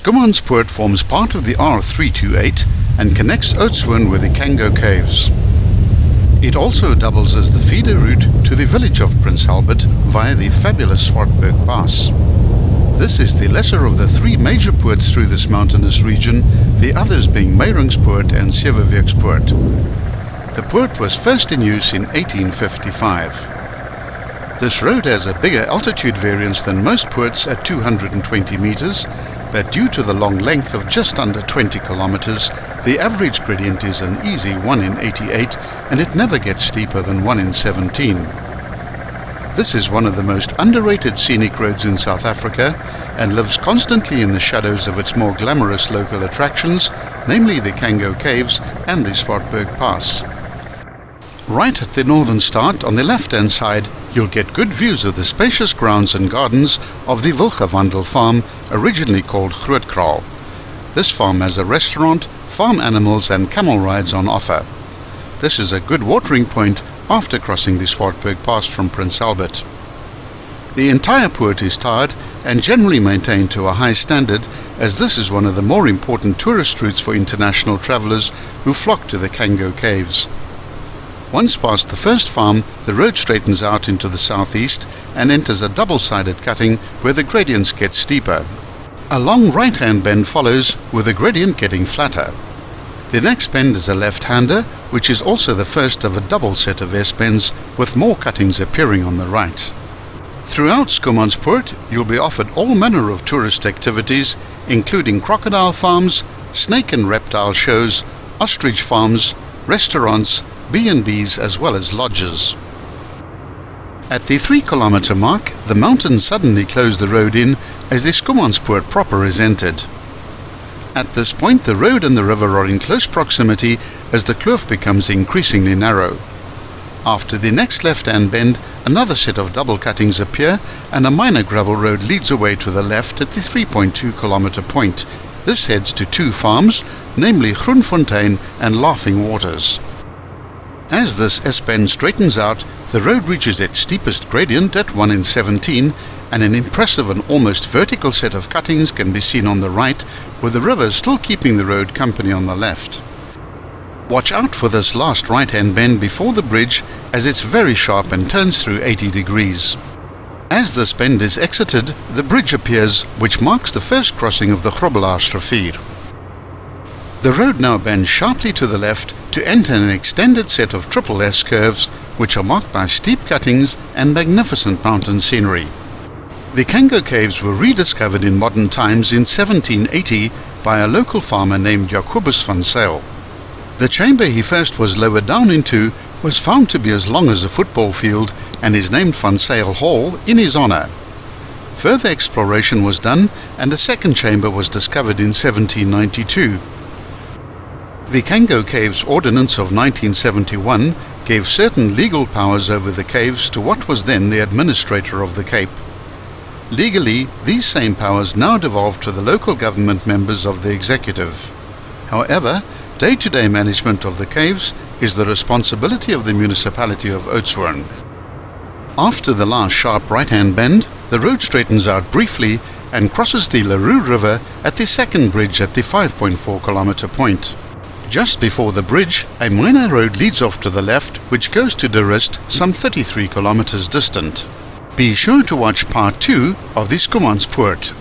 Schoemanspoort forms part of the R328 and connects Oudtshoorn with the Kango Caves. It also doubles as the feeder route to the village of Prince Albert via the fabulous Swartberg Pass. This is the lesser of the three major poorts through this mountainous region, the others being Meiringspoort and Seweweekspoort. The poort was first in use in 1855. This road has a bigger altitude variance than most poorts at 220 meters, but due to the long length of just under 20 kilometers, the average gradient is an easy 1 in 88 and it never gets steeper than 1 in 17. This is one of the most underrated scenic roads in South Africa and lives constantly in the shadows of its more glamorous local attractions, namely the Kango Caves and the Swartberg Pass. Right at the northern start, on the left-hand side, you'll get good views of the spacious grounds and gardens of the Wilgewandel farm, originally called Grootkraal. This farm has a restaurant, farm animals and camel rides on offer. This is a good watering point after crossing the Swartberg Pass from Prince Albert. The entire poort is tarred and generally maintained to a high standard, as this is one of the more important tourist routes for international travellers who flock to the Kango Caves. Once past the first farm, the road straightens out into the southeast and enters a double-sided cutting where the gradients get steeper. A long right-hand bend follows, with the gradient getting flatter. The next bend is a left-hander, which is also the first of a double set of S-bends, with more cuttings appearing on the right. Throughout Schoemanspoort, you'll be offered all manner of tourist activities, including crocodile farms, snake and reptile shows, ostrich farms, restaurants, B&Bs as well as lodges. At the 3-kilometer mark, the mountains suddenly close the road in as the Schoemanspoort proper is entered. At this point, the road and the river are in close proximity as the kloof becomes increasingly narrow. After the next left-hand bend, another set of double cuttings appear and a minor gravel road leads away to the left at the 3.2-kilometer point. This heads to two farms, namely Groenfontein and Laughing Waters. As this S-bend straightens out, the road reaches its steepest gradient at 1 in 17, and an impressive and almost vertical set of cuttings can be seen on the right, with the river still keeping the road company on the left. Watch out for this last right-hand bend before the bridge, as it's very sharp and turns through 80 degrees. As this bend is exited, the bridge appears, which marks the first crossing of the Grobbelaarsrivier. The road now bends sharply to the left to enter an extended set of triple S curves, which are marked by steep cuttings and magnificent mountain scenery. The Kango Caves were rediscovered in modern times in 1780 by a local farmer named Jacobus van Zyl. The chamber he first was lowered down into was found to be as long as a football field and is named Van Zyl Hall in his honor. Further exploration was done and a second chamber was discovered in 1792. The Kango Caves Ordinance of 1971 gave certain legal powers over the caves to what was then the administrator of the Cape. Legally, these same powers now devolved to the local government members of the executive. However, day-to-day management of the caves is the responsibility of the municipality of Oudtshoorn. After the last sharp right-hand bend, the road straightens out briefly and crosses the Leroux River at the second bridge at the 5.4-kilometer point. Just before the bridge, a minor road leads off to the left, which goes to De Rust, some 33 kilometers distant. Be sure to watch part 2 of the Schoemanspoort.